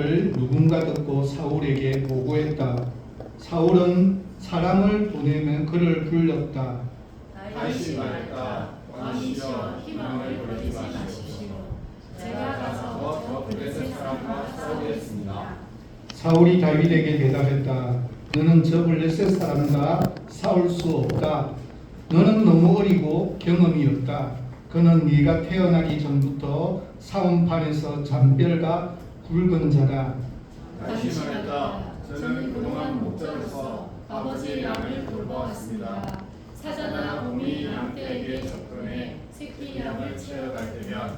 누군가 듣고 사울에게 보고했다. 사울은 사람을 보내면 그를 불렀다. 다윗이 말했다. 왕이시여 희망을 버리지 마십시오. 제가 가서 저 블레셋 사람과 싸우겠습니다. 사울이 다윗에게 대답했다. 너는 저 블레셋 사람과 싸울 수 없다. 너는 너무 어리고 경험이 없다. 그는 네가 태어나기 전부터 싸움판에서 잔별과 굵은 자다. 다윗이 말했다. 저는 그동안 목자로서 아버지의 양을 돌보았습니다. 사자나 곰이 양떼에게 접근해 새끼 양을 채워갈 때면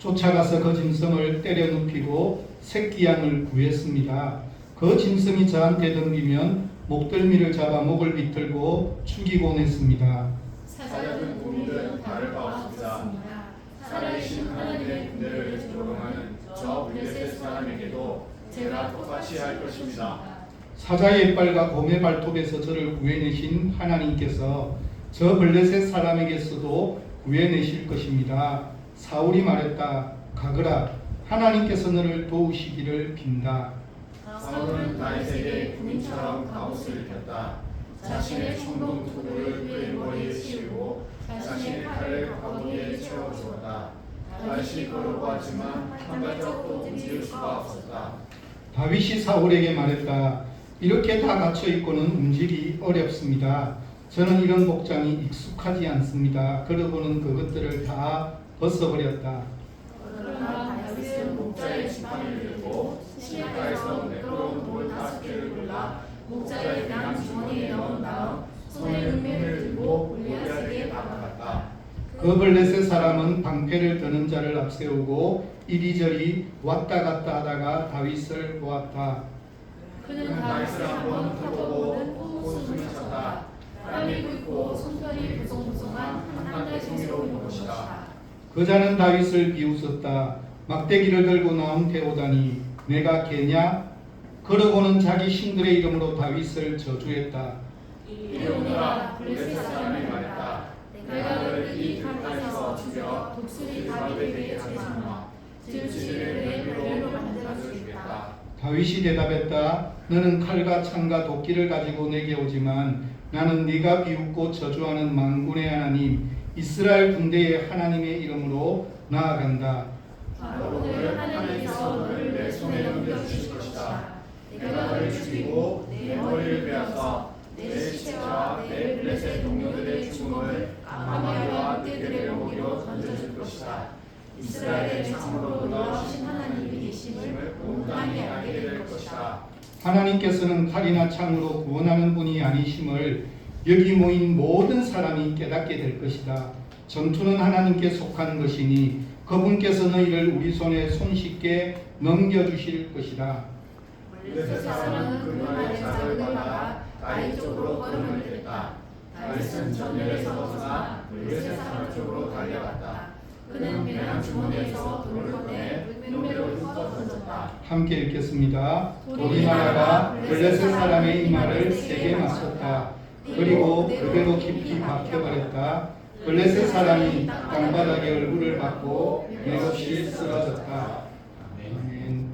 쫓아가서 그 짐승을 때려 눕히고 새끼 양을 구했습니다. 그 짐승이 저한테 덤비면 목덜미를 잡아 목을 비틀고 죽이곤 했습니다. 사자든 곰이든 다를 바 없습니다. 살아계신 하나님의 군대를 조롱하는 저 블레셋 사람에게도 제가 똑같이 할 것입니다. 사자의 이빨과 곰의 발톱에서 저를 구해내신 하나님께서 저 블레셋 사람에게서도 구해내실 것입니다. 사울이 말했다. 가거라. 하나님께서 너를 도우시기를 빈다. 사울은 다윗에게 군인처럼 갑옷을 입혔다. 자신의 청동 투구를 그의 머리에 씌우고 자신의 칼을 가부기에 채워주었다. 다윗이 그러고 하지만 한 발짝도 움직일 수가 없었다. 다윗이 사울에게 말했다. 이렇게 다 갇혀 있고는 움직이기 어렵습니다. 저는 이런 복장이 익숙하지 않습니다. 그러고는 그것들을 다 벗어버렸다. 그러나 다윗은 목자의 지팡이를 들고 시내가에서 매끄러운 돌 5개를 골라 목자의 양 주머니에 넣은 다음 손에 은매를 들고 골리앗에게 다가갔다. 그 블레셋 사람은 방패를 드는 자를 앞세우고 이리저리 왔다 갔다 하다가 다윗을 보았다. 그는 다윗을 한번 펴보고는 후 숨을 쳤다. 땀이 굵고 손편이 보송보송한 한 달송이로 온 것이다. 그 자는 다윗을 비웃었다. 막대기를 들고 나온 태우다니 내가 개냐? 그러고는 자기 신들의 이름으로 다윗을 저주했다. 이리 오너라. 블레셋 사람이 말했다. 내가 너를 이 들판에서 죽여 독수리 다윗에게 제지하마. 질주를 내 별로 만들어주겠다. 다윗이 대답했다. 너는 칼과 창과 도끼를 가지고 내게 오지만 나는 네가 비웃고 저주하는 만군의 하나님 이스라엘 군대의 하나님의 이름으로 나아간다. 바로 오늘 하나님께서 너를 내 손에 넘겨주실 것이다. 내가 너를 죽이고 내 머리를 베어서 내 시체와 내 블레셋 동료들의 죽음을 아마리와 떼들의 목으로 던져줄 것이다. 이스라엘의 참으로 놀라우신 하나님이 계심을 온 땅에 알게 될 것이다. 하나님께서는 칼이나 창으로 구원하는 분이 아니심을 여기 모인 모든 사람이 깨닫게 될 것이다. 전투는 하나님께 속한 것이니 그분께서 너희를 우리 손에 손쉽게 넘겨주실 것이다. 블레셋 사람은 그 말에 자를 받아 다윗 쪽으로 걸음을 댔다. 다윗은 전열에서 벗어나 블레셋 사람 쪽으로 달려갔다. 그는 배낭 주머니에서 돌을 꺼내 은매로 흩어 던졌다. 함께 읽겠습니다. 도리나라가 블레셋 사람의 이마를 세게 맞췄다. 그리고 그대로 깊이 박혀버렸다. 블레셋 사람이 땅바닥에 얼굴을 받고 맥없이 쓰러졌다. 아멘.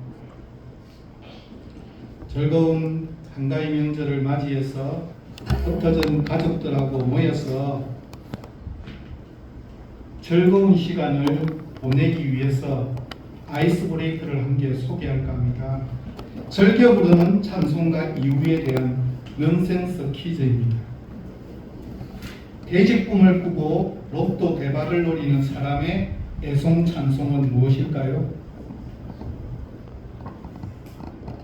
즐거운 한가위 명절을 맞이해서 흩어진 가족들하고 모여서 즐거운 시간을 보내기 위해서 아이스 브레이크를 한 개 소개할까 합니다. 즐겨 부르는 찬송가 이후에 대한 넌센스 퀴즈입니다. 돼지 꿈을 꾸고 로또 대박을 노리는 사람의 애송 찬송은 무엇일까요?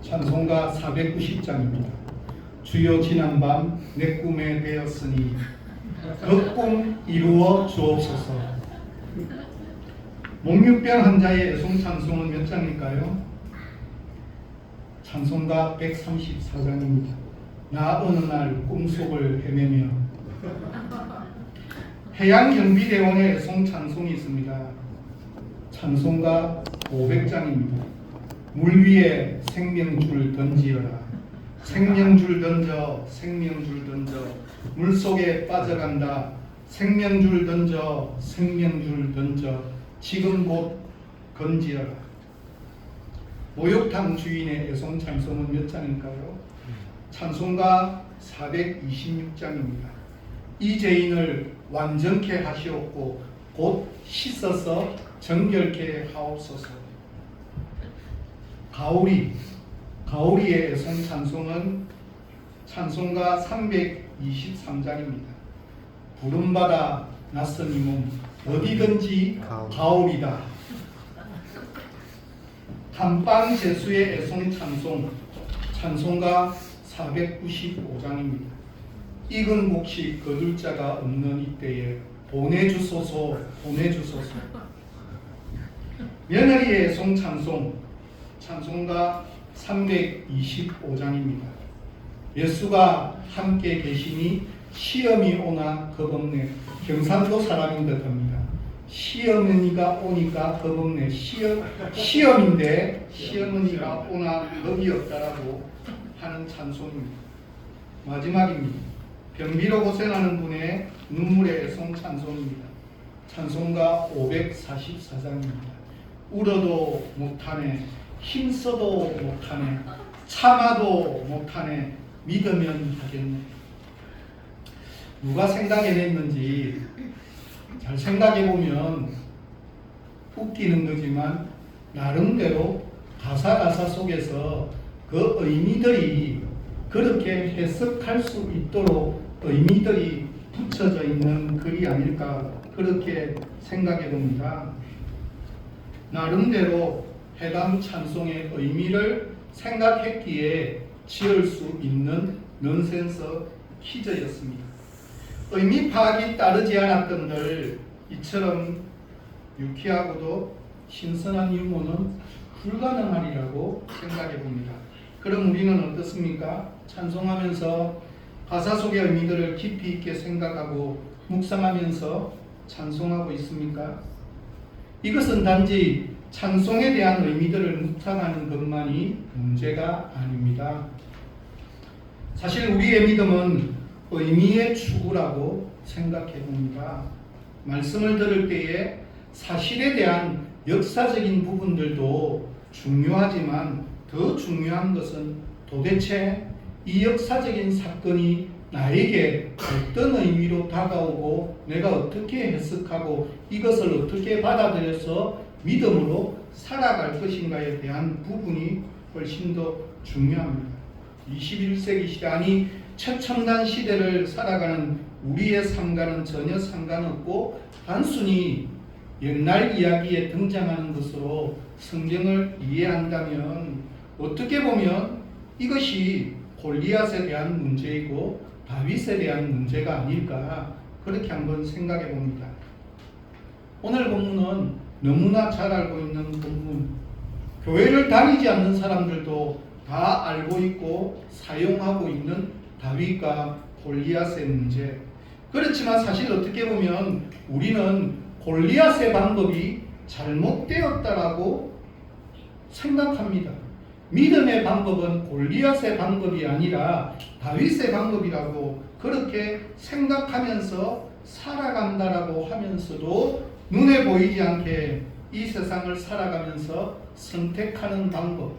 찬송가 490장입니다. 주여 지난밤 내 꿈에 배었으니 그 꿈 이루어 주옵소서. 목류병 환자의 애송 찬송은 몇 장일까요? 찬송가 134장입니다. 나 어느 날 꿈속을 헤매며 해양경비대원의 애송 찬송이 있습니다. 찬송가 500장입니다. 물 위에 생명줄 던지어라. 생명줄 던져 생명줄 던져 물속에 빠져간다. 생명줄 던져 생명줄 던져 지금 곧 건지어라. 목욕탕 주인의 애송 찬송은 몇 장일까요? 찬송가 426장입니다. 이 죄인을 완전케 하시옵고 곧 씻어서 정결케 하옵소서. 가오리의 애송 찬송은 찬송가 323장입니다. 부름받아 낯선 이 몸 어디든지 가오리다. 감방 제수의 애송 찬송 찬송가 495장입니다. 익은 곡식 거둘 자가 없는 이때에 보내주소서 보내주소서. 며느리의 애송 찬송 찬송가 325장입니다. 예수가 함께 계시니 시험이 오나 겁없네. 경상도 사람인 듯합니다. 시어머니가 오니까 겁없네. 시험인데 시어머니가 오나 겁이 없다라고 하는 찬송입니다. 마지막입니다. 병비로 고생하는 분의 눈물의 애송 찬송입니다. 찬송가 544장입니다. 울어도 못하네, 힘써도 못하네, 참아도 못하네, 믿으면 하겠네. 누가 생각해냈는지 잘 생각해보면 웃기는 거지만 나름대로 가사 속에서 그 의미들이 그렇게 해석할 수 있도록 의미들이 붙여져 있는 글이 아닐까 그렇게 생각해 봅니다. 나름대로 해당 찬송의 의미를 생각했기에 지을 수 있는 넌센스 퀴즈였습니다. 의미 파악이 따르지 않았던들 이처럼 유쾌하고도 신선한 유머는 불가능하리라고 생각해 봅니다. 그럼 우리는 어떻습니까? 찬송하면서 가사 속의 의미들을 깊이 있게 생각하고 묵상하면서 찬송하고 있습니까? 이것은 단지 찬송에 대한 의미들을 묵상하는 것만이 문제가 아닙니다. 사실 우리의 믿음은 의미의 추구라고 생각해 봅니다. 말씀을 들을 때에 사실에 대한 역사적인 부분들도 중요하지만 더 중요한 것은 도대체 이 역사적인 사건이 나에게 어떤 의미로 다가오고 내가 어떻게 해석하고 이것을 어떻게 받아들여서 믿음으로 살아갈 것인가에 대한 부분이 훨씬 더 중요합니다. 21세기 시대 아니 최첨단 시대를 살아가는 우리의 삶과는 전혀 상관없고 단순히 옛날 이야기에 등장하는 것으로 성경을 이해한다면 어떻게 보면 이것이 골리앗에 대한 문제이고 다윗에 대한 문제가 아닐까 그렇게 한번 생각해 봅니다. 오늘 본문은 너무나 잘 알고 있는 본문, 교회를 다니지 않는 사람들도 다 알고 있고 사용하고 있는 다윗과 골리앗의 문제. 그렇지만 사실 어떻게 보면 우리는 골리앗의 방법이 잘못되었다라고 생각합니다. 믿음의 방법은 골리앗의 방법이 아니라 다윗의 방법이라고 그렇게 생각하면서 살아간다라고 하면서도 눈에 보이지 않게 이 세상을 살아가면서 선택하는 방법,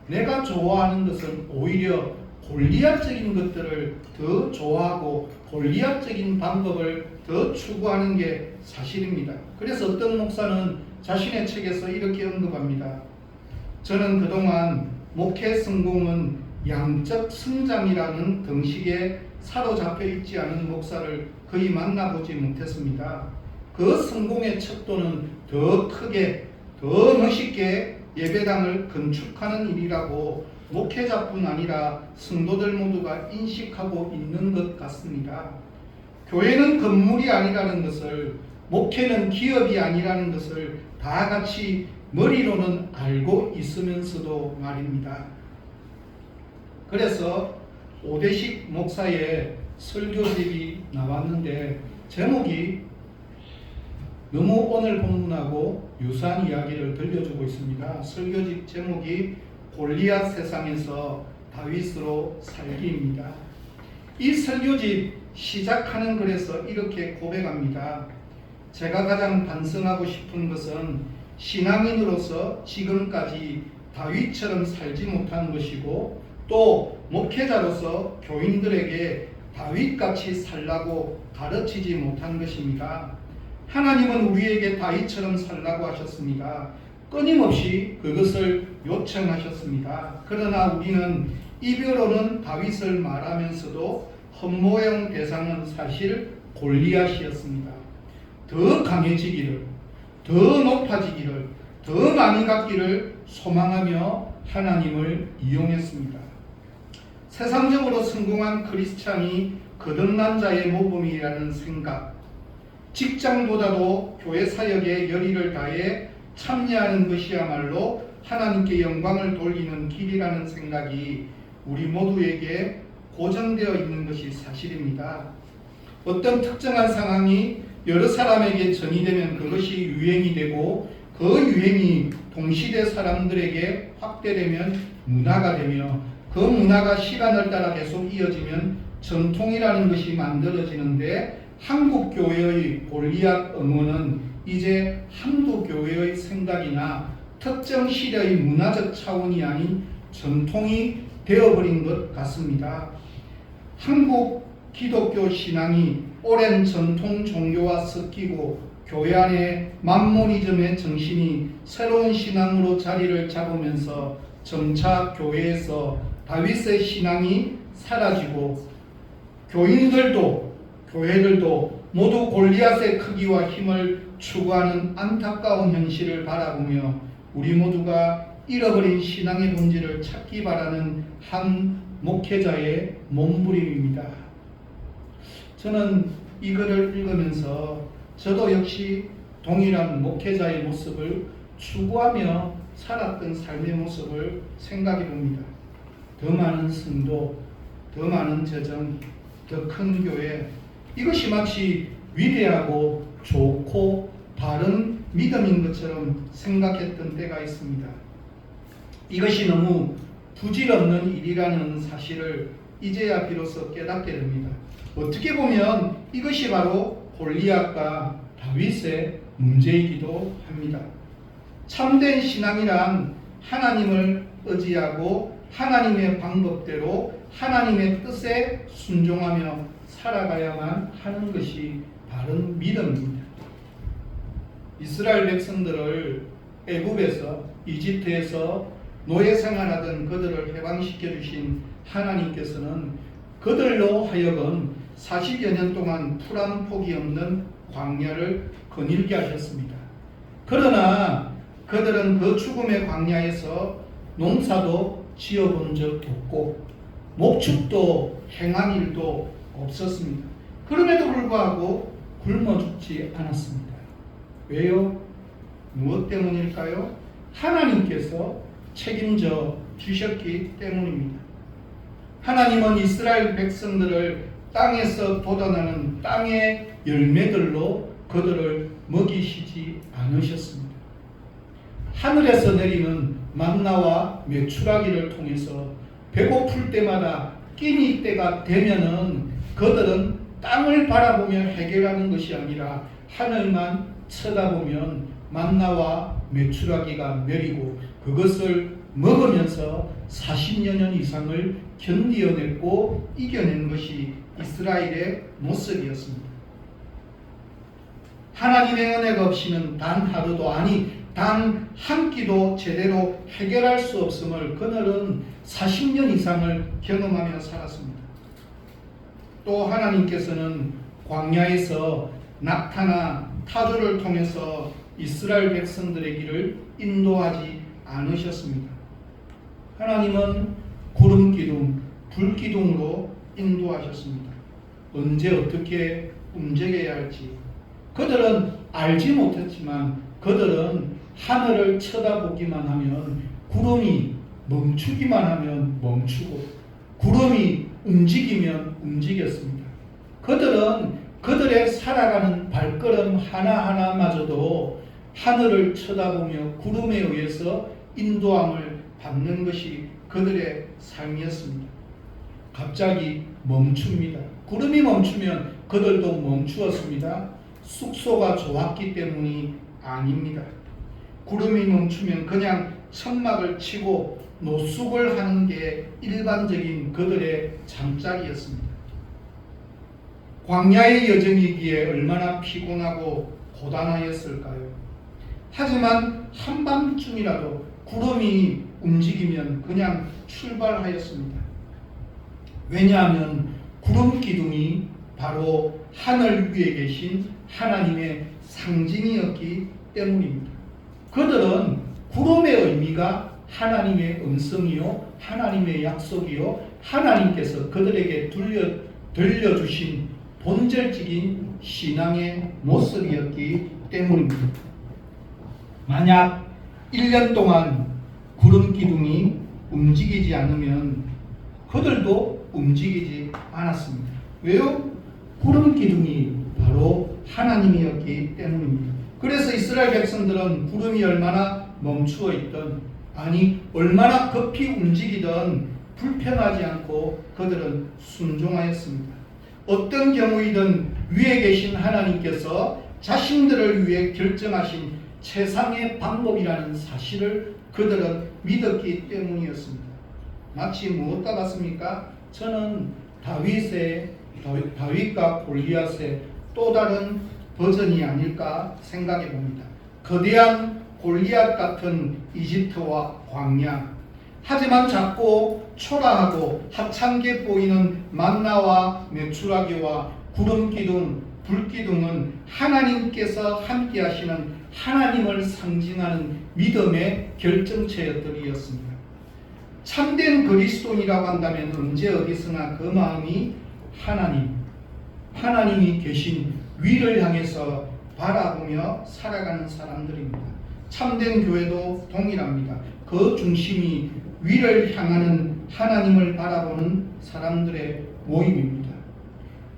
내가 좋아하는 것은 오히려 골리앗적인 것들을 더 좋아하고 골리앗적인 방법을 더 추구하는 게 사실입니다. 그래서 어떤 목사는 자신의 책에서 이렇게 언급합니다. 저는 그동안 목회 성공은 양적 성장이라는 등식에 사로잡혀 있지 않은 목사를 거의 만나보지 못했습니다. 그 성공의 척도는 더 크게, 더 멋있게 예배당을 건축하는 일이라고 목회자뿐 아니라 성도들 모두가 인식하고 있는 것 같습니다. 교회는 건물이 아니라는 것을, 목회는 기업이 아니라는 것을 다 같이 머리로는 알고 있으면서도 말입니다. 그래서 오대식 목사의 설교집이 나왔는데 제목이 너무 오늘 본문하고 유사한 이야기를 들려주고 있습니다. 설교집 제목이 골리앗 세상에서 다윗으로 살기입니다. 이 설교집 시작하는 글에서 이렇게 고백합니다. 제가 가장 반성하고 싶은 것은 신앙인으로서 지금까지 다윗처럼 살지 못한 것이고 또 목회자로서 교인들에게 다윗같이 살라고 가르치지 못한 것입니다. 하나님은 우리에게 다윗처럼 살라고 하셨습니다. 끊임없이 그것을 요청하셨습니다. 그러나 우리는 이별로는 다윗을 말하면서도 흠모형 대상은 사실 골리앗이었습니다. 더 강해지기를, 더 높아지기를, 더 많이 갖기를 소망하며 하나님을 이용했습니다. 세상적으로 성공한 크리스찬이 거듭난 자의 모범이라는 생각, 직장보다도 교회 사역에 열의를 다해 참여하는 것이야말로 하나님께 영광을 돌리는 길이라는 생각이 우리 모두에게 고정되어 있는 것이 사실입니다. 어떤 특정한 상황이 여러 사람에게 전이되면 그것이 유행이 되고 그 유행이 동시대 사람들에게 확대되면 문화가 되며 그 문화가 시간을 따라 계속 이어지면 전통이라는 것이 만들어지는데 한국 교회의 골리앗 응원은 이제 한국 교회의 생각이나 특정 시대의 문화적 차원이 아닌 전통이 되어버린 것 같습니다. 한국 기독교 신앙이 오랜 전통 종교와 섞이고 교회 안에 만모니즘의 정신이 새로운 신앙으로 자리를 잡으면서 점차 교회에서 다윗의 신앙이 사라지고 교회들도 모두 골리앗의 크기와 힘을 추구하는 안타까운 현실을 바라보며 우리 모두가 잃어버린 신앙의 본질을 찾기 바라는 한 목회자의 몸부림입니다. 저는 이 글을 읽으면서 저도 역시 동일한 목회자의 모습을 추구하며 살았던 삶의 모습을 생각해 봅니다. 더 많은 성도, 더 많은 재정, 더 큰 교회, 이것이 마치 위대하고 좋고 바른 믿음인 것처럼 생각했던 때가 있습니다. 이것이 너무 부질없는 일이라는 사실을 이제야 비로소 깨닫게 됩니다. 어떻게 보면 이것이 바로 골리앗과 다윗의 문제이기도 합니다. 참된 신앙이란 하나님을 의지하고 하나님의 방법대로 하나님의 뜻에 순종하며 살아가야만 하는 것이 바른 믿음입니다. 이스라엘 백성들을 애굽에서 이집트에서 노예 생활하던 그들을 해방시켜 주신 하나님께서는 그들로 하여금 40여 년 동안 풀 한 폭이 없는 광야를 거닐게 하셨습니다. 그러나 그들은 그 죽음의 광야에서 농사도 지어본 적 없고 목축도 행한 일도 없었습니다. 그럼에도 불구하고 굶어 죽지 않았습니다. 왜요? 무엇 때문일까요? 하나님께서 책임져 주셨기 때문입니다. 하나님은 이스라엘 백성들을 땅에서 돋아나는 땅의 열매들로 그들을 먹이시지 않으셨습니다. 하늘에서 내리는 만나와 메추라기를 통해서 배고플 때마다 끼니 때가 되면은 그들은 땅을 바라보며 해결하는 것이 아니라 하늘만 쳐다보면 만나와 메추라기가 내리고 그것을 먹으면서 40여 년 이상을 견디어냈고 이겨낸 것이 이스라엘의 모습이었습니다. 하나님의 은혜가 없이는 단 하루도 아니 단 한 끼도 제대로 해결할 수 없음을 그들은 40년 이상을 경험하며 살았습니다. 또 하나님께서는 광야에서 낙타나 타조를 통해서 이스라엘 백성들의 길을 인도하지 않으셨습니다. 하나님은 구름 기둥, 불 기둥으로 인도하셨습니다. 언제 어떻게 움직여야 할지 그들은 알지 못했지만 그들은 하늘을 쳐다보기만 하면 구름이 멈추기만 하면 멈추고 구름이 움직이면 움직였습니다. 그들은 그들의 살아가는 발걸음 하나하나마저도 하늘을 쳐다보며 구름에 의해서 인도함을 받는 것이 그들의 삶이었습니다. 갑자기 멈춥니다. 구름이 멈추면 그들도 멈추었습니다. 숙소가 좋았기 때문이 아닙니다. 구름이 멈추면 그냥 천막을 치고 노숙을 하는 게 일반적인 그들의 잠자리였습니다. 광야의 여정이기에 얼마나 피곤하고 고단하였을까요? 하지만 한밤중이라도 구름이 움직이면 그냥 출발하였습니다. 왜냐하면 구름 기둥이 바로 하늘 위에 계신 하나님의 상징이었기 때문입니다. 그들은 구름의 의미가 하나님의 음성이요, 하나님의 약속이요, 하나님께서 그들에게 들려주신 본질적인 신앙의 모습이었기 때문입니다. 만약 1년 동안 구름 기둥이 움직이지 않으면 그들도 움직이지 않았습니다. 왜요? 구름 기둥이 바로 하나님이었기 때문입니다. 그래서 이스라엘 백성들은 구름이 얼마나 멈추어 있던, 아니 얼마나 급히 움직이던 불평하지 않고 그들은 순종하였습니다. 어떤 경우이든 위에 계신 하나님께서 자신들을 위해 결정하신 최상의 방법이라는 사실을 그들은 믿었기 때문이었습니다. 마치 무엇과 같습니까? 저는 다윗과 골리앗의 또 다른 버전이 아닐까 생각해 봅니다. 거대한 골리앗 같은 이집트와 광야, 하지만 작고 초라하고 하찮게 보이는 만나와 메추라기와 구름기둥, 불기둥은 하나님께서 함께 하시는 하나님을 상징하는 믿음의 결정체들이었습니다. 참된 그리스도인이라고 한다면 언제 어디서나 그 마음이 하나님이 계신 위를 향해서 바라보며 살아가는 사람들입니다. 참된 교회도 동일합니다. 그 중심이 위를 향하는 하나님을 바라보는 사람들의 모임입니다.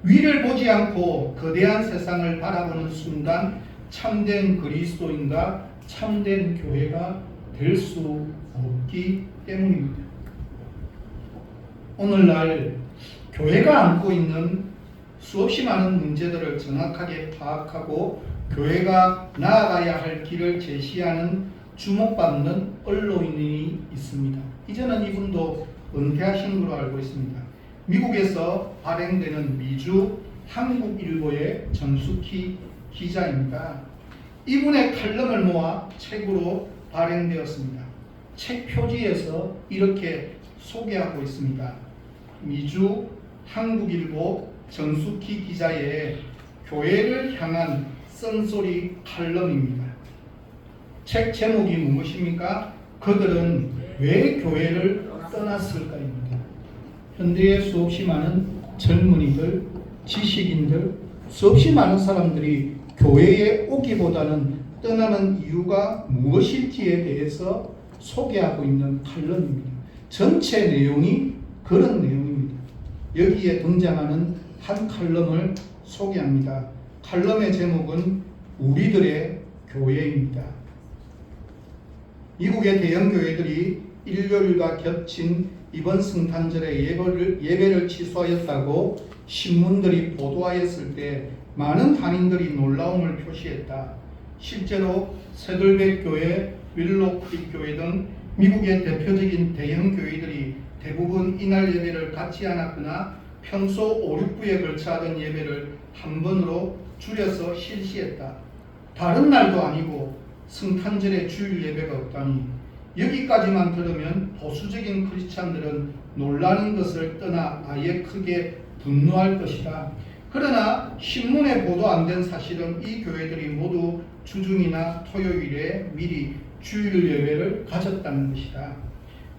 위를 보지 않고 거대한 세상을 바라보는 순간 참된 그리스도인과 참된 교회가 될 수 없기 때문입니다. 오늘날 교회가 안고 있는 수없이 많은 문제들을 정확하게 파악하고 교회가 나아가야 할 길을 제시하는 주목받는 언론인이 있습니다. 이제는 이분도 은퇴하신 걸로 알고 있습니다. 미국에서 발행되는 미주 한국일보의 정숙희 기자입니다. 이분의 칼럼을 모아 책으로 발행되었습니다. 책 표지에서 이렇게 소개하고 있습니다. 미주 한국일보 정숙희 기자의 교회를 향한 쓴소리 칼럼입니다. 책 제목이 무엇입니까? 그들은 왜 교회를 떠났을까입니다. 현대의 수없이 많은 젊은이들, 지식인들, 수없이 많은 사람들이 교회에 오기보다는 떠나는 이유가 무엇일지에 대해서 소개하고 있는 칼럼입니다. 전체 내용이 그런 내용입니다. 여기에 등장하는 한 칼럼을 소개합니다. 칼럼의 제목은 우리들의 교회입니다. 미국의 대형 교회들이 일요일과 겹친 이번 성탄절에 예배를 취소하였다고 신문들이 보도하였을 때 많은 한인들이 놀라움을 표시했다. 실제로 세들백 교회, 윌로크릭 교회 등 미국의 대표적인 대형 교회들이 대부분 이날 예배를 갖지 않았거나 평소 5, 6부에 걸쳐 하던 예배를 한 번으로 줄여서 실시했다. 다른 날도 아니고 성탄절에 주일 예배가 없다니, 여기까지만 들으면 보수적인 크리스찬들은 놀라는 것을 떠나 아예 크게 분노할 것이다. 그러나 신문에 보도 안 된 사실은 이 교회들이 모두 주중이나 토요일에 미리 주일 예배를 가졌다는 것이다.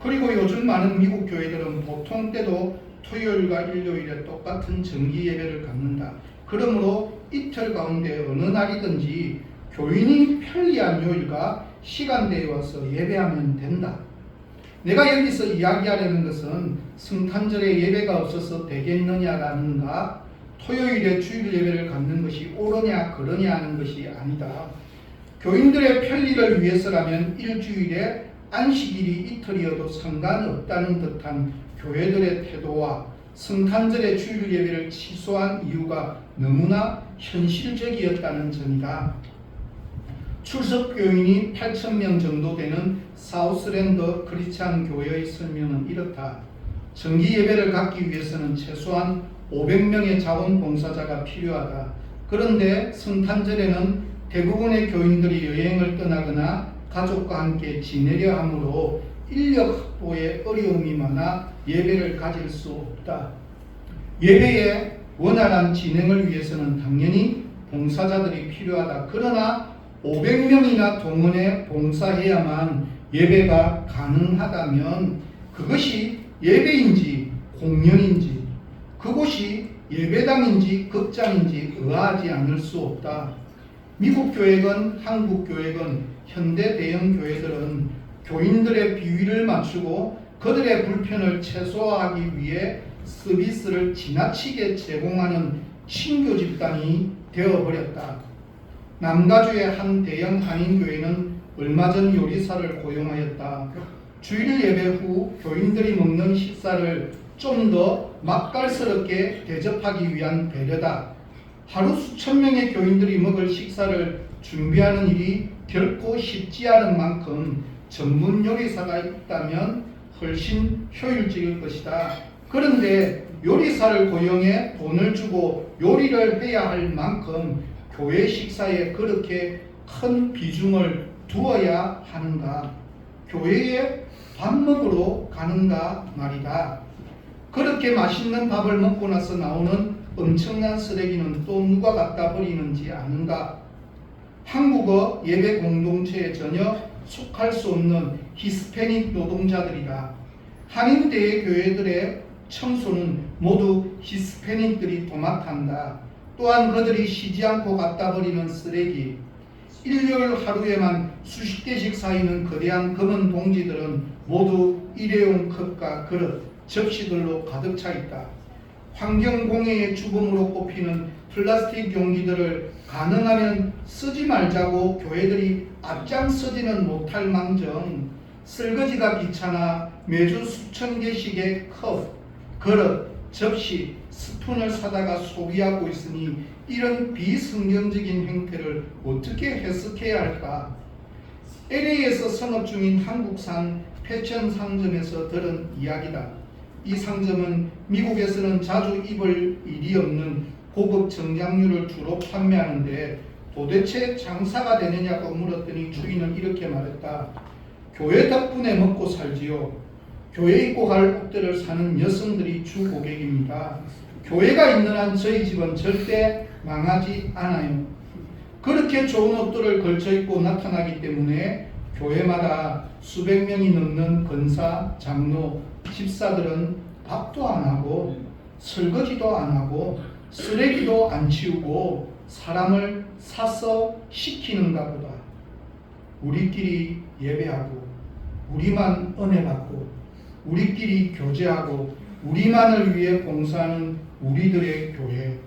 그리고 요즘 많은 미국 교회들은 보통 때도 토요일과 일요일에 똑같은 정기 예배를 갖는다. 그러므로 이틀 가운데 어느 날이든지 교인이 편리한 요일과 시간대에 와서 예배하면 된다. 내가 여기서 이야기하려는 것은 성탄절에 예배가 없어서 되겠느냐라는가, 토요일에 주일 예배를 갖는 것이 옳으냐 그러냐 하는 것이 아니다. 교인들의 편리를 위해서라면 일주일에 안식일이 이틀이어도 상관없다는 듯한 교회들의 태도와 성탄절의 주일 예배를 취소한 이유가 너무나 현실적이었다는 점이다. 출석 교인이 8,000명 정도 되는 사우스랜드 크리스찬 교회의 설명은 이렇다. 정기 예배를 갖기 위해서는 최소한 500명의 자원봉사자가 필요하다. 그런데 성탄절에는 대부분의 교인들이 여행을 떠나거나 가족과 함께 지내려 하므로 인력 확보에 어려움이 많아 예배를 가질 수 없다. 예배의 원활한 진행을 위해서는 당연히 봉사자들이 필요하다. 그러나 500명이나 동원해 봉사해야만 예배가 가능하다면 그것이 예배인지 공연인지 그곳이 예배당인지 극장인지 의아하지 않을 수 없다. 미국 교회건 한국 교회건 현대 대형 교회들은 교인들의 비위를 맞추고 그들의 불편을 최소화하기 위해 서비스를 지나치게 제공하는 신교 집단이 되어버렸다. 남가주의 한 대형 한인교회는 얼마 전 요리사를 고용하였다. 주일 예배 후 교인들이 먹는 식사를 좀 더 맛깔스럽게 대접하기 위한 배려다. 하루 수천 명의 교인들이 먹을 식사를 준비하는 일이 결코 쉽지 않은 만큼 전문 요리사가 있다면 훨씬 효율적일 것이다. 그런데 요리사를 고용해 돈을 주고 요리를 해야 할 만큼 교회 식사에 그렇게 큰 비중을 두어야 하는가? 교회에 밥 먹으러 가는가 말이다. 그렇게 맛있는 밥을 먹고 나서 나오는 엄청난 쓰레기는 또 누가 갖다 버리는지 아는가? 한국어 예배 공동체에 전혀 속할 수 없는 히스패닉 노동자들이다. 한인대의 교회들의 청소는 모두 히스패닉들이 도맡한다. 또한 그들이 쉬지 않고 갖다 버리는 쓰레기, 일요일 하루에만 수십 개씩 쌓이는 거대한 검은 봉지들은 모두 일회용 컵과 그릇, 접시들로 가득 차 있다. 환경공해의 주범으로 꼽히는 플라스틱 용기들을 가능하면 쓰지 말자고 교회들이 앞장서지는 못할 망정 설거지가 귀찮아 매주 수천 개씩의 컵, 그릇, 접시, 스푼을 사다가 소비하고 있으니 이런 비성경적인 행태를 어떻게 해석해야 할까? LA에서 성업 중인 한국산 패션 상점에서 들은 이야기다. 이 상점은 미국에서는 자주 입을 일이 없는 고급 정장류를 주로 판매하는데 도대체 장사가 되느냐고 물었더니 주인은 이렇게 말했다. 교회 덕분에 먹고 살지요. 교회 입고 갈 옷들을 사는 여성들이 주 고객입니다. 교회가 있는 한 저희 집은 절대 망하지 않아요. 그렇게 좋은 옷들을 걸쳐 입고 나타나기 때문에 교회마다 수백 명이 넘는 권사, 장로, 집사들은 밥도 안 하고 설거지도 안 하고 쓰레기도 안 치우고 사람을 사서 시키는가 보다. 우리끼리 예배하고 우리만 은혜 받고 우리끼리 교제하고 우리만을 위해 봉사하는 우리들의 교회.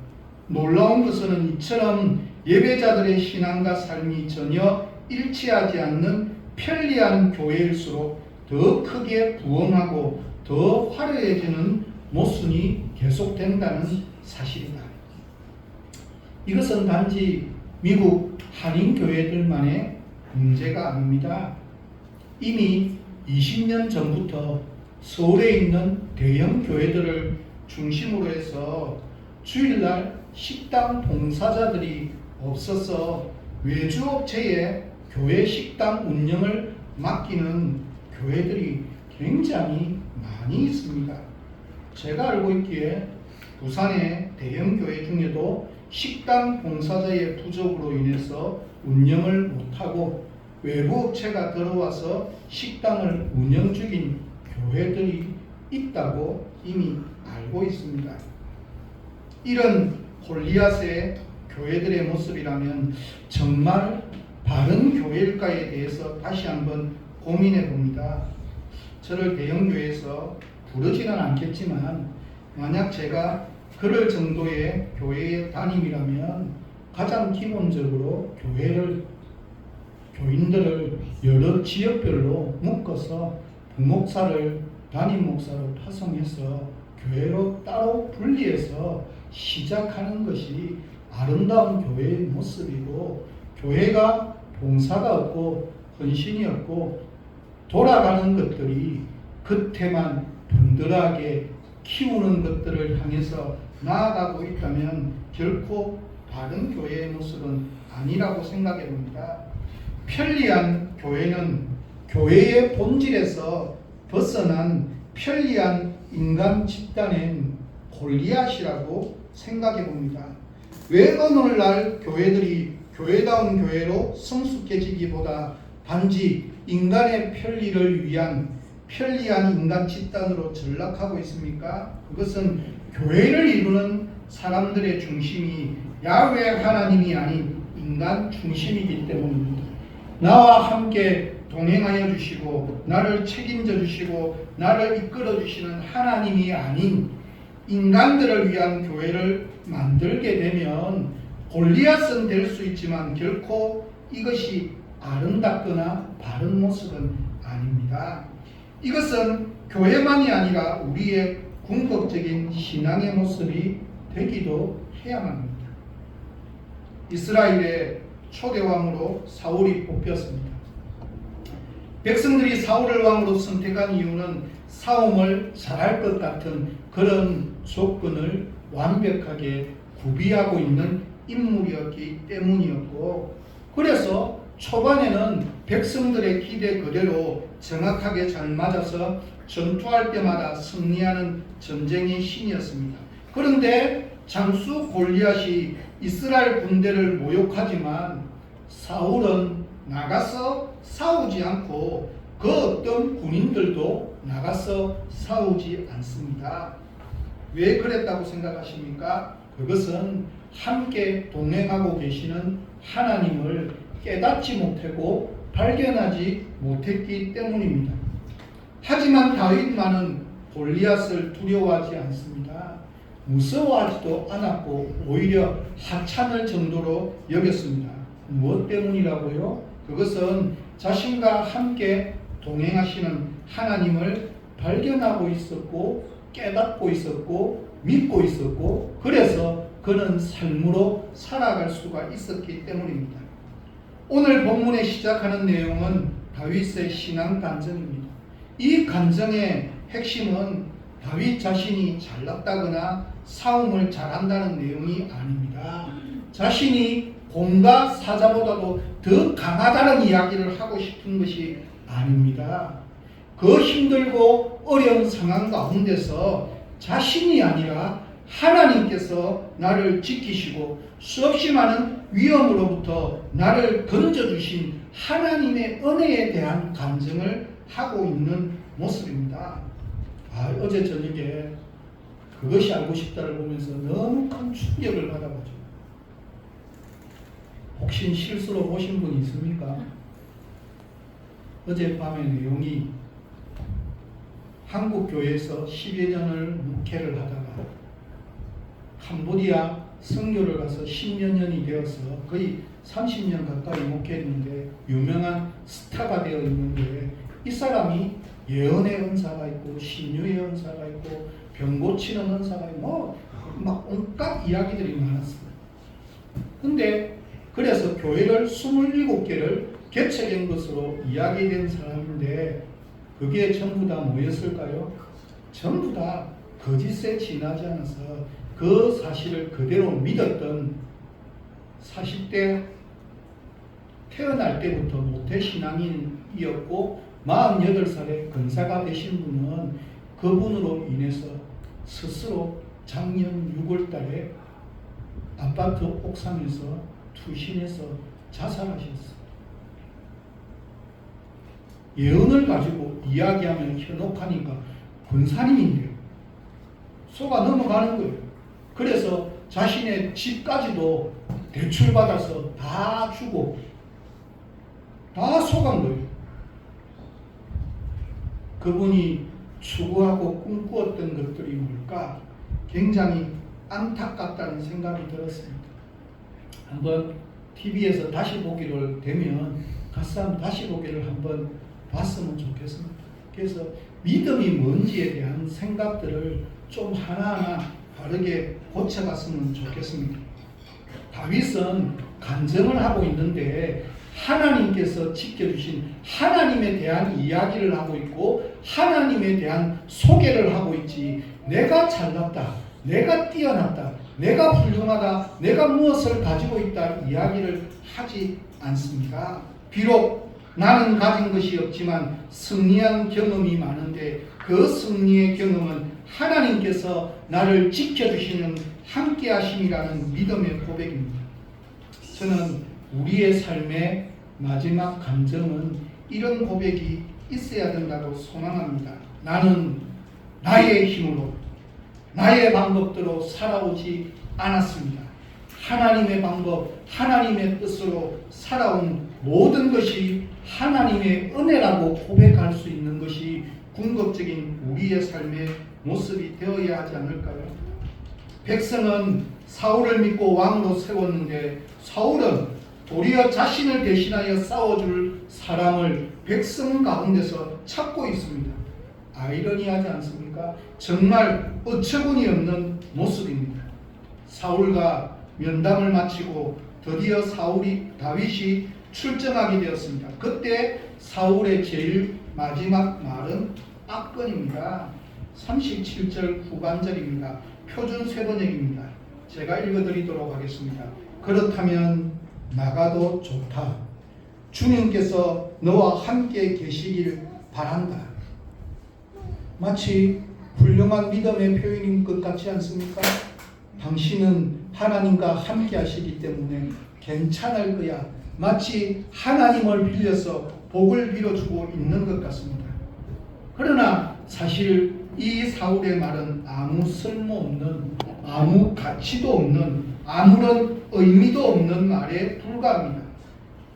놀라운 것은 이처럼 예배자들의 신앙과 삶이 전혀 일치하지 않는 편리한 교회일수록 더 크게 부흥하고 더 화려해지는 모순이 계속된다는 사실이다. 이것은 단지 미국 한인교회들만의 문제가 아닙니다. 이미 20년 전부터 서울에 있는 대형 교회들을 중심으로 해서 주일날 식당 봉사자들이 없어서 외주업체에 교회 식당 운영을 맡기는 교회들이 굉장히 많이 있습니다. 제가 알고 있기에 부산의 대형 교회 중에도 식당 봉사자의 부족으로 인해서 운영을 못하고 외부 업체가 들어와서 식당을 운영 중인 교회들이 있다고 이미 알고 있습니다. 이런 골리앗의 교회들의 모습이라면 정말 바른 교회일까에 대해서 다시 한번 고민해 봅니다. 저를 대형교회에서 부르지는 않겠지만 만약 제가 그럴 정도의 교회의 담임이라면 가장 기본적으로 교인들을 여러 지역별로 묶어서 부목사를 담임 목사로 파송해서 교회로 따로 분리해서 시작하는 것이 아름다운 교회의 모습이고 교회가 봉사가 없고 헌신이 없고 돌아가는 것들이 겉에만 번들하게 키우는 것들을 향해서 나아가고 있다면 결코 바른 교회의 모습은 아니라고 생각해 봅니다. 편리한 교회는 교회의 본질에서 벗어난 편리한 인간 집단인 골리앗이라고 생각해 봅니다. 왜 오늘날 교회들이 교회다운 교회로 성숙해지기보다 단지 인간의 편리를 위한 편리한 인간 집단으로 전락하고 있습니까? 그것은 교회를 이루는 사람들의 중심이 야훼 하나님이 아닌 인간 중심이기 때문입니다. 나와 함께 동행하여 주시고 나를 책임져 주시고 나를 이끌어 주시는 하나님이 아닌 인간들을 위한 교회를 만들게 되면 골리앗은 될 수 있지만 결코 이것이 아름답거나 바른 모습은 아닙니다. 이것은 교회만이 아니라 우리의 궁극적인 신앙의 모습이 되기도 해야만 합니다. 이스라엘의 초대 왕으로 사울이 뽑혔습니다. 백성들이 사울을 왕으로 선택한 이유는 싸움을 잘할 것 같은 그런 조건을 완벽하게 구비하고 있는 인물이었기 때문이었고, 그래서 초반에는 백성들의 기대 그대로 정확하게 잘 맞아서 전투할 때마다 승리하는 전쟁의 신이었습니다. 그런데 장수 골리앗이 이스라엘 군대를 모욕하지만 사울은 나가서 싸우지 않고 그 어떤 군인들도 나가서 싸우지 않습니다. 왜 그랬다고 생각하십니까? 그것은 함께 동행하고 계시는 하나님을 깨닫지 못하고 발견하지 못했기 때문입니다. 하지만 다윗만은 골리앗을 두려워하지 않습니다. 무서워하지도 않았고 오히려 하찮을 정도로 여겼습니다. 무엇 때문이라고요? 그것은 자신과 함께 동행하시는 하나님을 발견하고 있었고 깨닫고 있었고 믿고 있었고, 그래서 그는 삶으로 살아갈 수가 있었기 때문입니다. 오늘 본문에 시작하는 내용은 다윗의 신앙 간증입니다. 이 간증의 핵심은 다윗 자신이 잘났다거나 싸움을 잘한다는 내용이 아닙니다. 자신이 곰과 사자보다도 더 강하다는 이야기를 하고 싶은 것이 아닙니다. 그 힘들고 어려운 상황 가운데서 자신이 아니라 하나님께서 나를 지키시고 수없이 많은 위험으로부터 나를 건져주신 하나님의 은혜에 대한 간증을 하고 있는 모습입니다. 어제 저녁에 그것이 알고 싶다를 보면서 너무 큰 충격을 받아가지고, 혹시 실수로 보신 분이 있습니까? 어젯밤의 내용이 한국 교회에서 10여 년을 목회를 하다가 캄보디아 선교를 가서 10여 년이 되어서 거의 30년 가까이 목회했는데 유명한 스타가 되어 있는데, 이 사람이 예언의 은사가 있고 신유의 은사가 있고 병 고치는 은사가 있고 막 온갖 이야기들이 많았어요. 근데 그래서 교회를 27개를 개척한 것으로 이야기된 사람인데, 그게 전부 다 뭐였을까요? 전부 다 거짓에 지나지 않아서 그 사실을 그대로 믿었던 40대 태어날 때부터 모태신앙인이었고 48살에 권사가 되신 분은 그분으로 인해서 스스로 작년 6월 달에 아파트 옥상에서 투신해서 자살하셨어요. 예언을 가지고 이야기하면 현혹하니까 권사님인데요. 속아 넘어가는 거예요. 그래서 자신의 집까지도 대출받아서 다 주고 다 속은 거예요. 그분이 추구하고 꿈꾸었던 것들이 뭘까? 굉장히 안타깝다는 생각이 들었습니다. 한번 TV에서 다시 보기를 되면 가서 한번 다시 보기를 한번 봤으면 좋겠습니다. 그래서 믿음이 뭔지에 대한 생각들을 좀 하나하나 바르게 고쳐갔으면 좋겠습니다. 다윗은 간증을 하고 있는데 하나님께서 지켜주신 하나님에 대한 이야기를 하고 있고 하나님에 대한 소개를 하고 있지, 내가 잘났다, 내가 뛰어났다, 내가 훌륭하다, 내가 무엇을 가지고 있다 이야기를 하지 않습니다. 비록 나는 가진 것이 없지만 승리한 경험이 많은데 그 승리의 경험은 하나님께서 나를 지켜주시는 함께하심이라는 믿음의 고백입니다. 저는 우리의 삶의 마지막 감정은 이런 고백이 있어야 된다고 소망합니다. 나는 나의 힘으로, 나의 방법대로 살아오지 않았습니다. 하나님의 방법, 하나님의 뜻으로 살아온 모든 것이 하나님의 은혜라고 고백할 수 있는 것이 궁극적인 우리의 삶의 모습이 되어야 하지 않을까요? 백성은 사울을 믿고 왕으로 세웠는데 사울은 도리어 자신을 대신하여 싸워줄 사람을 백성 가운데서 찾고 있습니다. 아이러니하지 않습니까? 정말 어처구니 없는 모습입니다. 사울과 면담을 마치고 드디어 다윗이 출정하게 되었습니다. 그때 사울의 제일 마지막 말은 악건입니다. 37절 후반절입니다. 표준 쇄번역입니다. 제가 읽어드리도록 하겠습니다. 그렇다면 나가도 좋다. 주님께서 너와 함께 계시길 바란다. 마치 훌륭한 믿음의 표현인 것 같지 않습니까? 당신은 하나님과 함께 하시기 때문에 괜찮을 거야. 마치 하나님을 빌려서 복을 빌어주고 있는 것 같습니다. 그러나 사실 이 사울의 말은 아무 쓸모없는, 아무 가치도 없는, 아무런 의미도 없는 말에 불과합니다.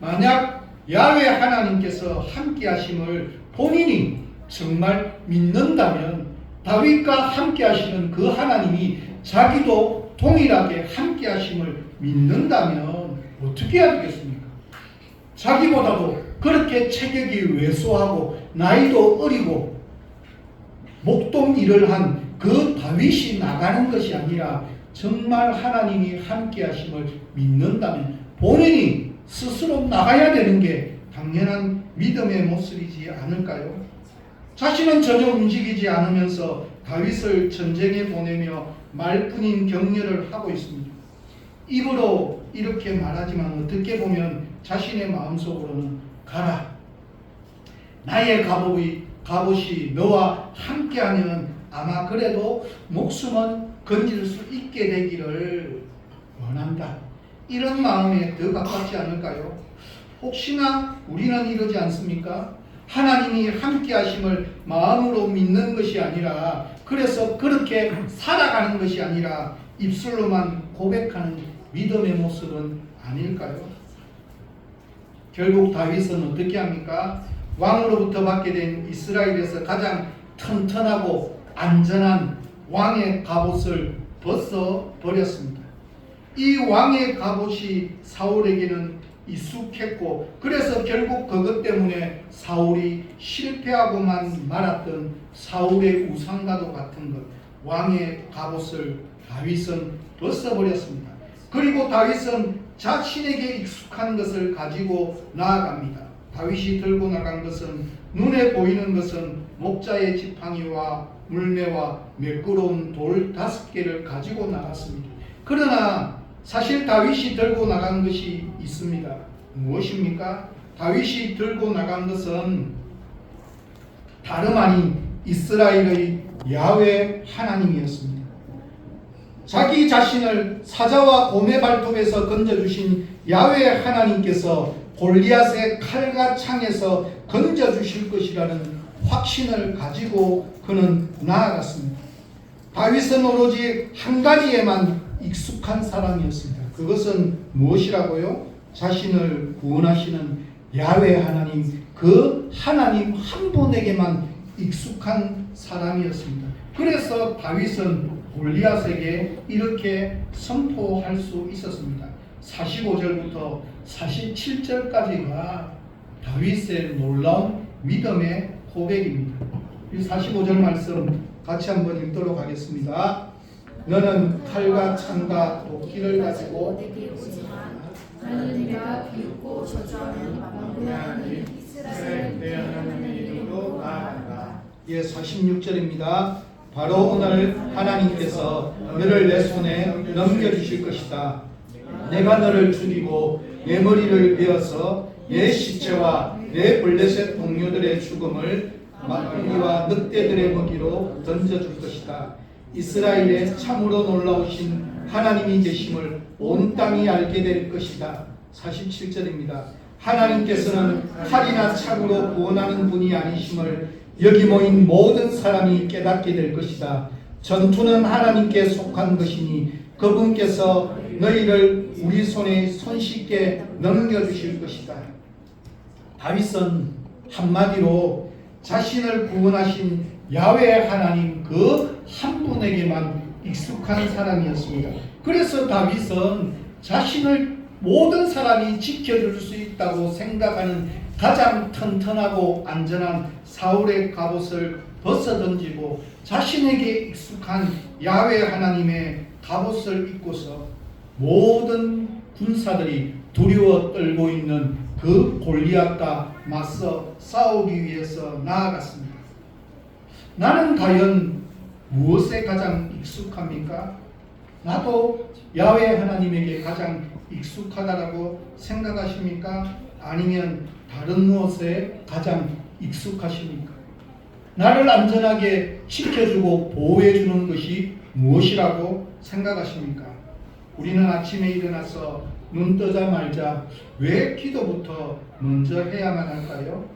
만약 야훼 하나님께서 함께 하심을 본인이 정말 믿는다면 다윗과 함께 하시는 그 하나님이 자기도 동일하게 함께 하심을 믿는다면 어떻게 해야 되겠습니까? 자기보다도 그렇게 체격이 왜소하고 나이도 어리고 목동 일을 한 그 다윗이 나가는 것이 아니라 정말 하나님이 함께 하심을 믿는다면 본인이 스스로 나가야 되는 게 당연한 믿음의 모습이지 않을까요? 자신은 전혀 움직이지 않으면서 다윗을 전쟁에 보내며 말뿐인 격려를 하고 있습니다. 입으로 이렇게 말하지만 어떻게 보면 자신의 마음속으로는 가라. 나의 갑옷이 너와 함께하면 아마 그래도 목숨은 건질 수 있게 되기를 원한다. 이런 마음에 더 가깝지 않을까요? 혹시나 우리는 이러지 않습니까? 하나님이 함께 하심을 마음으로 믿는 것이 아니라, 그래서 그렇게 살아가는 것이 아니라 입술로만 고백하는 믿음의 모습은 아닐까요? 결국 다윗은 어떻게 합니까? 왕으로부터 받게 된 이스라엘에서 가장 튼튼하고 안전한 왕의 갑옷을 벗어 버렸습니다. 이 왕의 갑옷이 사울에게는 익숙했고, 그래서 결국 그것 때문에 사울이 실패하고만 말았던 사울의 우상과도 같은 것, 왕의 갑옷을 다윗은 벗어버렸습니다. 그리고 다윗은 자신에게 익숙한 것을 가지고 나아갑니다. 다윗이 들고 나간 것은, 눈에 보이는 것은 목자의 지팡이와 물매와 매끄러운 돌 5개를 가지고 나갔습니다. 그러나 사실 다윗이 들고 나간 것이 있습니다. 무엇입니까? 다윗이 들고 나간 것은 다름 아닌 이스라엘의 야훼 하나님이었습니다. 자기 자신을 사자와 곰의 발톱에서 건져주신 야훼 하나님께서 골리앗의 칼과 창에서 건져주실 것이라는 확신을 가지고 그는 나아갔습니다. 다윗은 오로지 한 가지에만 익숙한 사람이었습니다. 그것은 무엇이라고요? 자신을 구원하시는 야훼 하나님, 그 하나님 한 분에게만 익숙한 사람이었습니다. 그래서 다윗은 골리앗에게 이렇게 선포할 수 있었습니다. 45절부터 47절까지가 다윗의 놀라운 믿음의 고백입니다. 이 45절 말씀 같이 한번 읽도록 하겠습니다. 너는 칼과 창과 도끼를 가지고 나는 내가 비웃고 저주하는 만군의 하나님 이스라엘 내 하나님의 이름으로 나아간다. 예, 46절입니다. 바로 오늘 하나님께서 너를 내 손에 넘겨주실 것이다. 내가 너를 죽이고 내 머리를 베어서 내 시체와 내 블레셋 동료들의 죽음을 막걸리와 늑대들의 먹이로 던져줄 것이다. 이스라엘에 참으로 놀라우신 하나님이 계심을 온 땅이 알게 될 것이다. 47절입니다. 하나님께서는 칼이나 창으로 구원하는 분이 아니심을 여기 모인 모든 사람이 깨닫게 될 것이다. 전투는 하나님께 속한 것이니 그분께서 너희를 우리 손에 손쉽게 넘겨주실 것이다. 다윗은 한마디로 자신을 구원하신 야훼 하나님 그 한 분에게만 익숙한 사람이었습니다. 그래서 다윗은 자신을 모든 사람이 지켜줄 수 있다고 생각하는 가장 튼튼하고 안전한 사울의 갑옷을 벗어던지고 자신에게 익숙한 야훼 하나님의 갑옷을 입고서 모든 군사들이 두려워 떨고 있는 그 골리앗과 맞서 싸우기 위해서 나아갔습니다. 나는 과연 무엇에 가장 익숙합니까? 나도 야훼 하나님에게 가장 익숙하다라고 생각하십니까? 아니면 다른 무엇에 가장 익숙하십니까? 나를 안전하게 지켜주고 보호해주는 것이 무엇이라고 생각하십니까? 우리는 아침에 일어나서 눈 뜨자마자 왜 기도부터 먼저 해야만 할까요?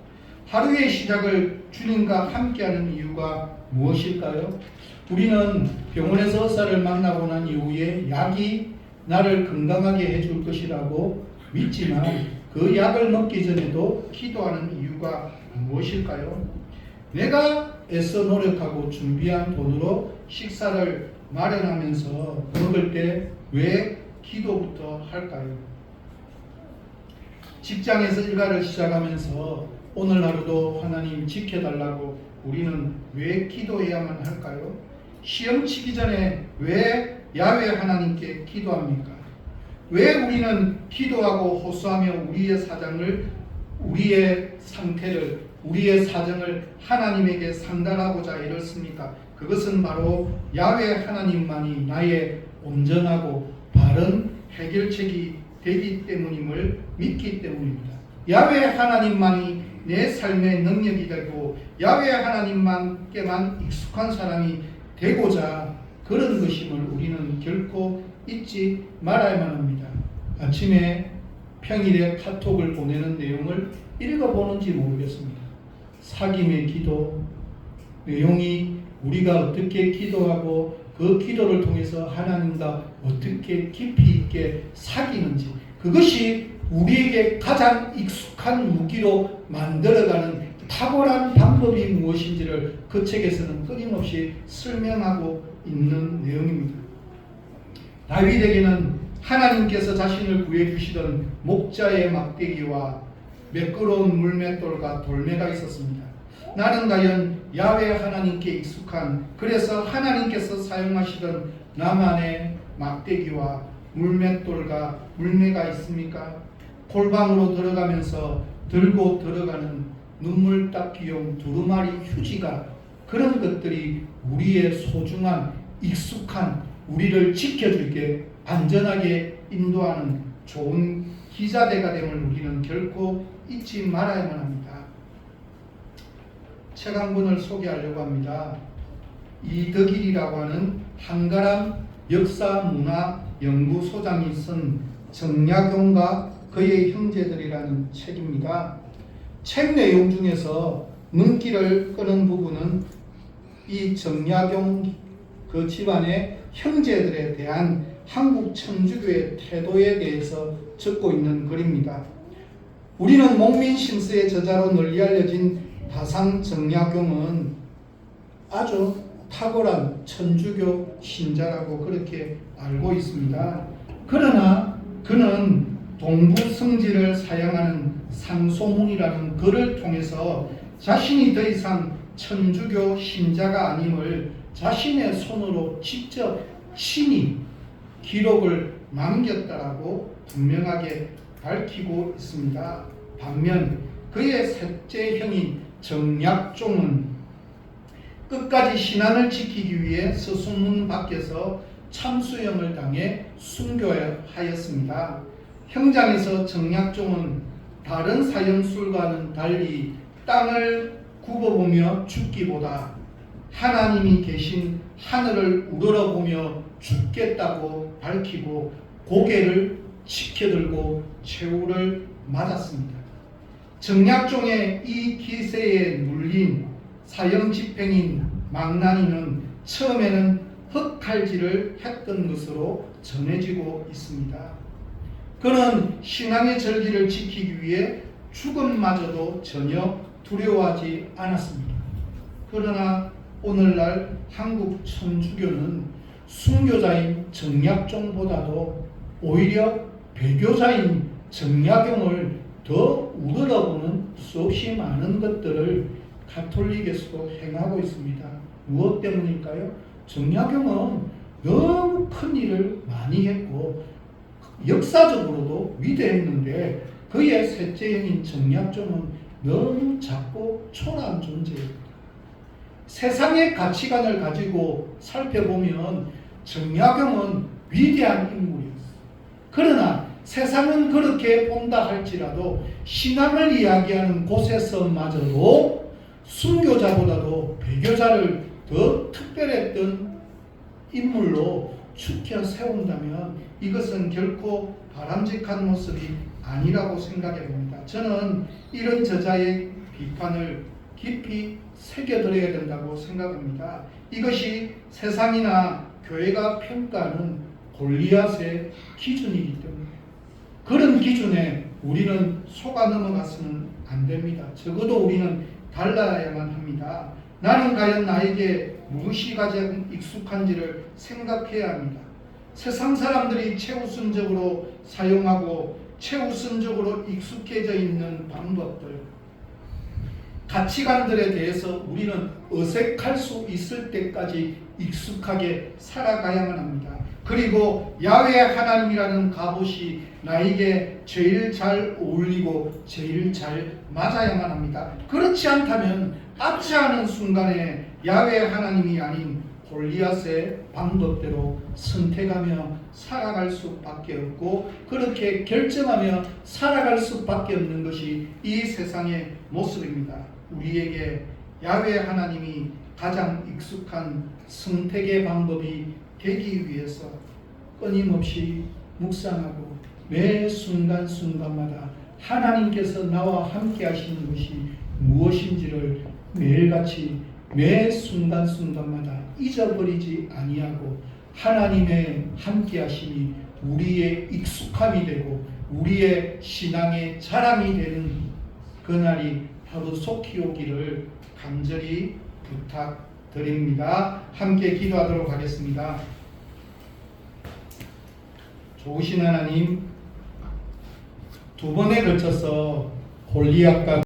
하루의 시작을 주님과 함께하는 이유가 무엇일까요? 우리는 병원에서 의사를 만나고 난 이후에 약이 나를 건강하게 해줄 것이라고 믿지만 그 약을 먹기 전에도 기도하는 이유가 무엇일까요? 내가 애써 노력하고 준비한 돈으로 식사를 마련하면서 먹을 때 왜 기도부터 할까요? 직장에서 일과를 시작하면서 오늘 하루도 하나님 지켜달라고 우리는 왜 기도해야만 할까요? 시험 치기 전에 왜 야훼 하나님께 기도합니까? 왜 우리는 기도하고 호소하며 우리의 사정을, 우리의 상태를, 우리의 사정을 하나님에게 상달하고자 애를 씁니까? 그것은 바로 야훼 하나님만이 나의 온전하고 바른 해결책이 되기 때문임을 믿기 때문입니다. 야훼 하나님만이 내 삶의 능력이 되고 야훼 하나님만께만 익숙한 사람이 되고자 그런 것임을 우리는 결코 잊지 말아야만 합니다. 아침에 평일에 카톡을 보내는 내용을 읽어보는지 모르겠습니다. 사귐의 기도 내용이 우리가 어떻게 기도하고 그 기도를 통해서 하나님과 어떻게 깊이 있게 사귀는지 그것이 우리에게 가장 익숙한 무기로 만들어가는 탁월한 방법이 무엇인지를 그 책에서는 끊임없이 설명하고 있는 내용입니다. 다윗에게는 하나님께서 자신을 구해주시던 목자의 막대기와 매끄러운 물맷돌과 돌매가 있었습니다. 나는 과연 야훼 하나님께 익숙한 그래서 하나님께서 사용하시던 나만의 막대기와 물맷돌과 물매가 있습니까? 골방으로 들어가면서 들고 들어가는 눈물 닦기용 두루마리 휴지가 그런 것들이 우리의 소중한 익숙한 우리를 지켜줄게 안전하게 인도하는 좋은 기자대가 됨을 우리는 결코 잊지 말아야만 합니다. 책 한 권을 소개하려고 합니다. 이덕일이라고 하는 한가람 역사문화연구소장이 쓴 정약용과 그의 형제들이라는 책입니다. 책 내용 중에서 눈길을 끄는 부분은 이 정약용 그 집안의 형제들에 대한 한국 천주교의 태도에 대해서 적고 있는 글입니다. 우리는 목민심서의 저자로 널리 알려진 다상 정약용은 아주 탁월한 천주교 신자라고 그렇게 알고 있습니다. 그러나 그는 동부성지를 사용하는 상소문이라는 글을 통해서 자신이 더 이상 천주교 신자가 아님을 자신의 손으로 직접 친히 기록을 남겼다라고 분명하게 밝히고 있습니다. 반면 그의 셋째 형인 정약종은 끝까지 신앙을 지키기 위해 서순문 밖에서 참수형을 당해 순교하였습니다. 형장에서 정약종은 다른 사형술과는 달리 땅을 굽어보며 죽기보다 하나님이 계신 하늘을 우러러보며 죽겠다고 밝히고 고개를 치켜들고 최후를 맞았습니다. 정약종의 이 기세에 눌린 사형 집행인 망나니는 처음에는 흑칼질을 했던 것으로 전해지고 있습니다. 그는 신앙의 절기를 지키기 위해 죽음마저도 전혀 두려워하지 않았습니다. 그러나 오늘날 한국 천주교는 순교자인 정약종보다도 오히려 배교자인 정약용을 더 우러러보는 수없이 많은 것들을 가톨릭에서도 행하고 있습니다. 무엇 때문일까요? 정약용은 너무 큰 일을 많이 했고 역사적으로도 위대했는데 그의 셋째 형인 정약종은 너무 작고 초라한 존재입니다. 세상의 가치관을 가지고 살펴보면 정약용은 위대한 인물이었어요. 그러나 세상은 그렇게 본다 할지라도 신앙을 이야기하는 곳에서마저도 순교자보다도 배교자를 더 특별했던 인물로 추켜 세운다면 이것은 결코 바람직한 모습이 아니라고 생각해 봅니다. 저는 이런 저자의 비판을 깊이 새겨들어야 된다고 생각합니다. 이것이 세상이나 교회가 평가하는 골리앗의 기준이기 때문에 그런 기준에 우리는 속아 넘어가서는 안 됩니다. 적어도 우리는 달라야만 합니다. 나는 과연 나에게 무엇이 가장 익숙한지를 생각해야 합니다. 세상 사람들이 최우선적으로 사용하고 최우선적으로 익숙해져 있는 방법들, 가치관들에 대해서 우리는 어색할 수 있을 때까지 익숙하게 살아가야만 합니다. 그리고 야훼 하나님이라는 갑옷이 나에게 제일 잘 어울리고 제일 잘 맞아야만 합니다. 그렇지 않다면 아차하는 순간에 야훼 하나님이 아닌 골리앗의 방법대로 선택하며 살아갈 수밖에 없고 그렇게 결정하며 살아갈 수밖에 없는 것이 이 세상의 모습입니다. 우리에게 야훼 하나님이 가장 익숙한 선택의 방법이 되기 위해서 끊임없이 묵상하고 매 순간순간마다 하나님께서 나와 함께 하시는 것이 무엇인지를 매일같이 매 순간순간마다 잊어버리지 아니하고 하나님의 함께 하심이 우리의 익숙함이 되고 우리의 신앙의 자랑이 되는 그날이 바로 속히 오기를 간절히 부탁드립니다. 함께 기도하도록 하겠습니다. 좋으신 하나님, 두 번에 걸쳐서 골리앗과